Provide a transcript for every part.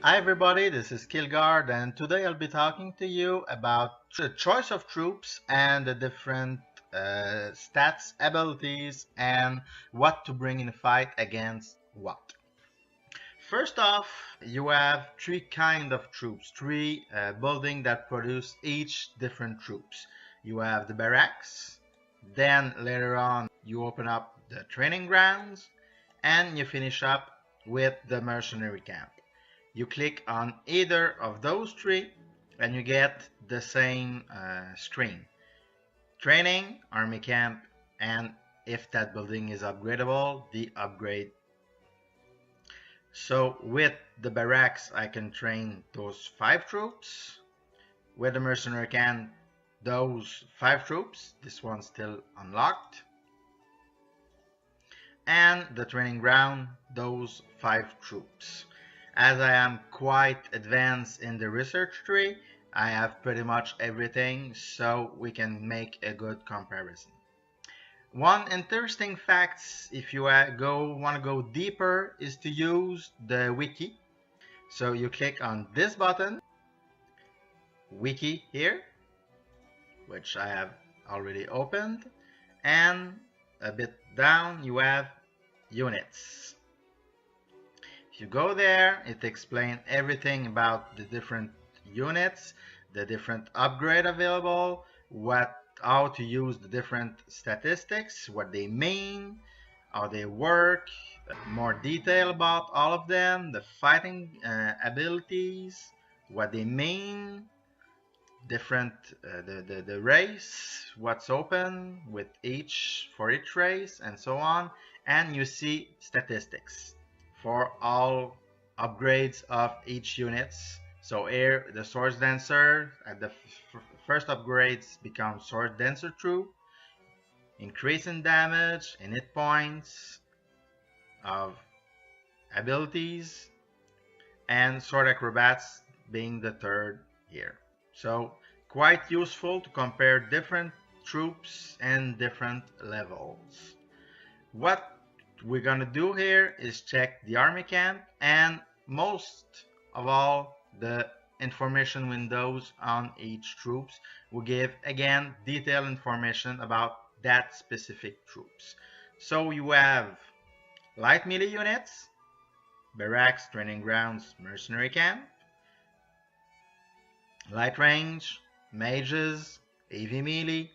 Hi everybody, this is Kilghard, and today I'll be talking to you about the choice of troops and the different stats, abilities, and what to bring in a fight against what. First off, you have three kind of troops, three buildings that produce each different troops. You have the barracks, then later on you open up the training grounds, and you finish up with the mercenary camp. You click on either of those three and you get the same screen. Training, army camp, and if that building is upgradable, the upgrade. So with the barracks, I can train those 5 troops. With the mercenary camp, those 5 troops. This one's still unlocked. And the training ground, those 5 troops. As I am quite advanced in the research tree, I have pretty much everything, so we can make a good comparison. One interesting fact, if you want to go deeper, is to use the wiki. So you click on this button, wiki here, which I have already opened, and a bit down you have units. If you go there, it explains everything about the different units, the different upgrade available, how to use the different statistics, what they mean, how they work, more detail about all of them, the fighting abilities, what they mean, different the race, what's open with for each race, and so on. And you see statistics for all upgrades of each units. So here the Sword Dancer at the first upgrades become Sword Dancer Troop, increase in damage and hit points of abilities, and Sword Acrobats being the third here. So quite useful to compare different troops and different levels. What we're gonna do here is check the army camp, and most of all the information windows on each troops will give again detailed information about that specific troops. So you have light melee units, barracks, training grounds, mercenary camp, light range, mages, AV melee,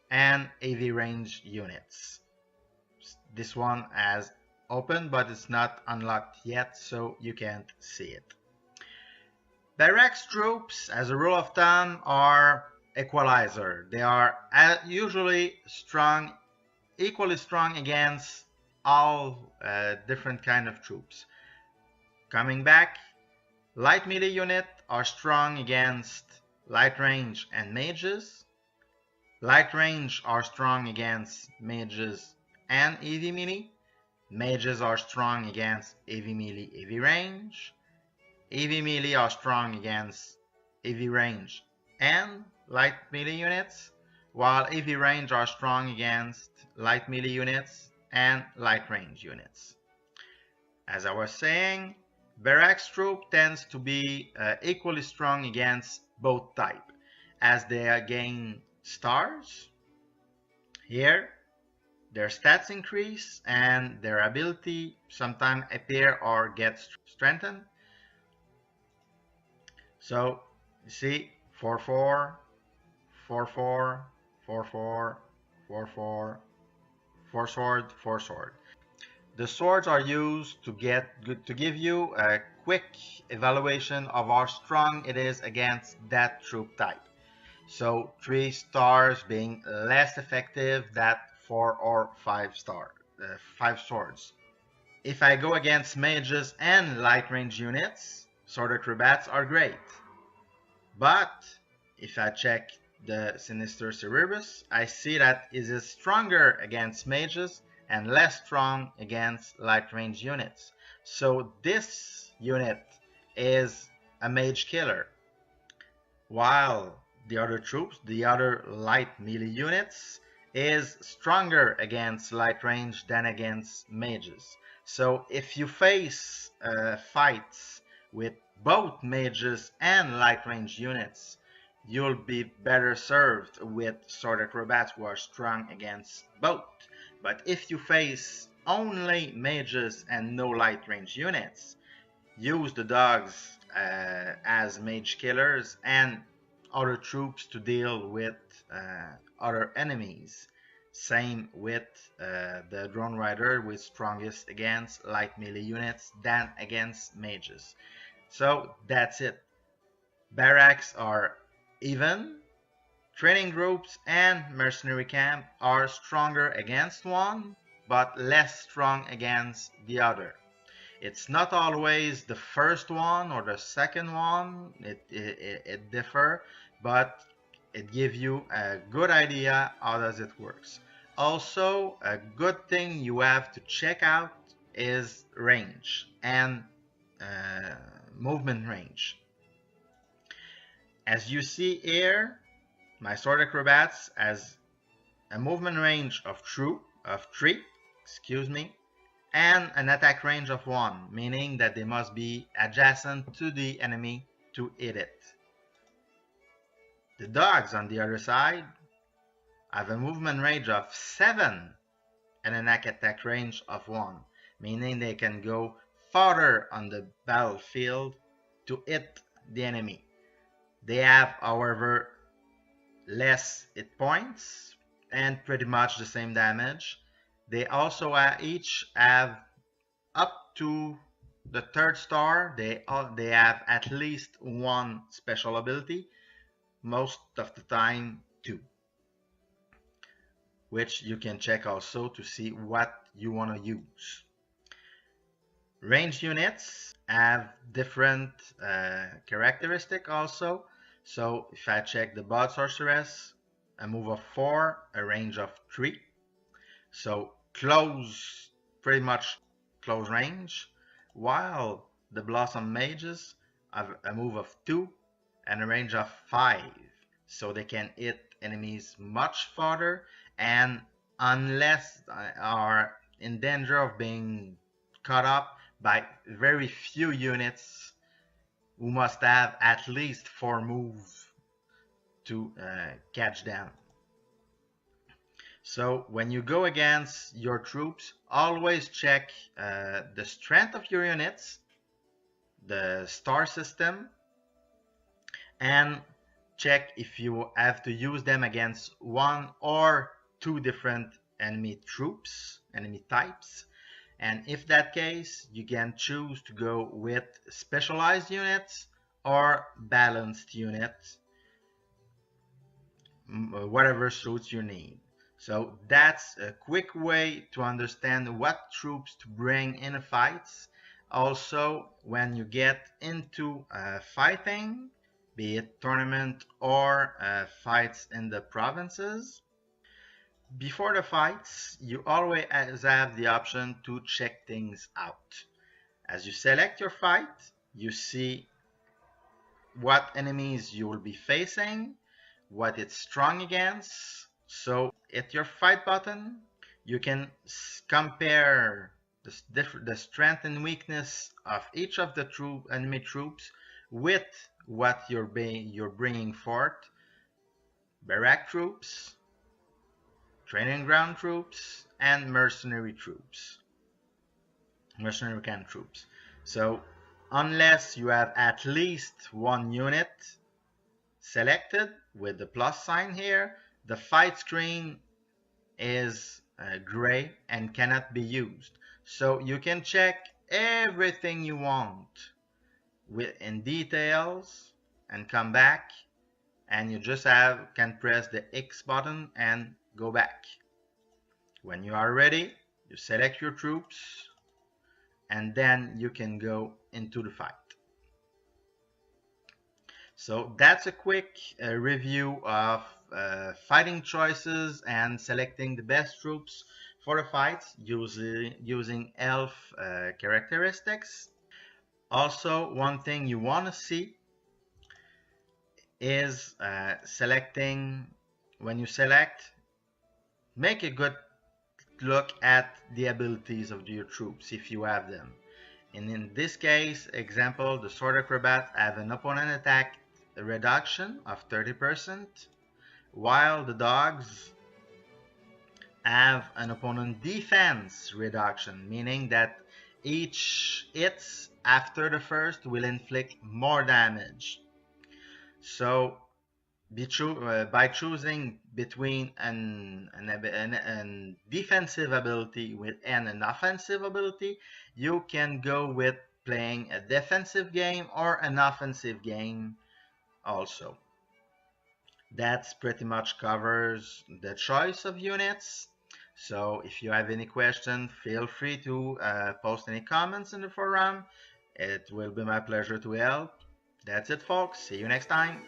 and AV range units. This one has open, but it's not unlocked yet, so you can't see it. Barracks troops, as a rule of thumb, are equalizer. They are usually strong, equally strong against all different kind of troops. Coming back, light melee unit are strong against light range and mages. Light range are strong against mages and AV melee. Mages are strong against AV melee, AV range. AV melee are strong against AV range and light melee units, while AV range are strong against light melee units and light range units. As I was saying, Barracks troop tends to be equally strong against both type, as they gain stars. Here, their stats increase and their ability sometimes appear or get strengthened. So you see 4-4, 4-4, 4-4, 4-4, 4 sword, 4 sword. The swords are used to give you a quick evaluation of how strong it is against that troop type. So 3 stars being less effective than 4 or 5 swords. If I go against mages and light range units, sword acrobats are great. But if I check the Sinister Cerebrus, I see that it is stronger against mages and less strong against light range units. So this unit is a mage killer, while the other troops, the other light melee units, is stronger against light range than against mages. So if you face fights with both mages and light range units, you'll be better served with sword acrobats who are strong against both. But if you face only mages and no light range units, use the dogs as mage killers and other troops to deal with other enemies. Same with the drone rider, with strongest against light melee units than against mages. So that's it. Barracks are even. Training groups and mercenary camp are stronger against one, but less strong against the other. It's not always the first one or the second one, it differ, but it gives you a good idea how does it works. Also, a good thing you have to check out is range and movement range. As you see here, my sword acrobats has a movement range of 3, and an attack range of 1, meaning that they must be adjacent to the enemy to hit it. The dogs on the other side have a movement range of 7 and an attack range of 1, meaning they can go farther on the battlefield to hit the enemy. They have, however, less hit points and pretty much the same damage. They also each have up to the 3rd star. They have at least 1 special ability, most of the time 2, which you can check also to see what you want to use. Ranged units have different characteristic also. So if I check the Bard Sorceress, a move of 4, a range of 3. So close, pretty much close range, while the Blossom Mages have a move of 2 and a range of 5. So they can hit enemies much farther, and unless are in danger of being caught up by very few units who must have at least 4 moves to catch them. So when you go against your troops, always check the strength of your units, the star system, and check if you have to use them against 1 or 2 different enemy troops, enemy types. And if that case, you can choose to go with specialized units or balanced units, whatever suits your need. So that's a quick way to understand what troops to bring in a fight. Also, when you get into fighting, be it tournament or fights in the provinces, before the fights, you always have the option to check things out. As you select your fight, you see what enemies you will be facing, what it's strong against. So hit your fight button. You can compare the strength and weakness of each of the enemy troops with what you're bringing forth. Barrack troops, training ground troops, and mercenary camp troops. So unless you have at least 1 unit selected with the plus sign here, the fight screen is gray and cannot be used. So you can check everything you want in details and come back, and you just can press the X button and go back. When you are ready, you select your troops, and then you can go into the fight. So that's a quick review of fighting choices and selecting the best troops for the fight using elf characteristics. Also, one thing you want to see is selecting. When you select, make a good look at the abilities of your troops if you have them. And in this case, example, the sword acrobat have an opponent attack reduction of 30%, while the dogs have an opponent defense reduction, meaning that each hits after the first will inflict more damage. So by choosing between an defensive ability and an offensive ability, you can go with playing a defensive game or an offensive game also. That's pretty much covers the choice of units. So if you have any question, feel free to post any comments in the forum. It will be my pleasure to help. That's it, folks. See you next time.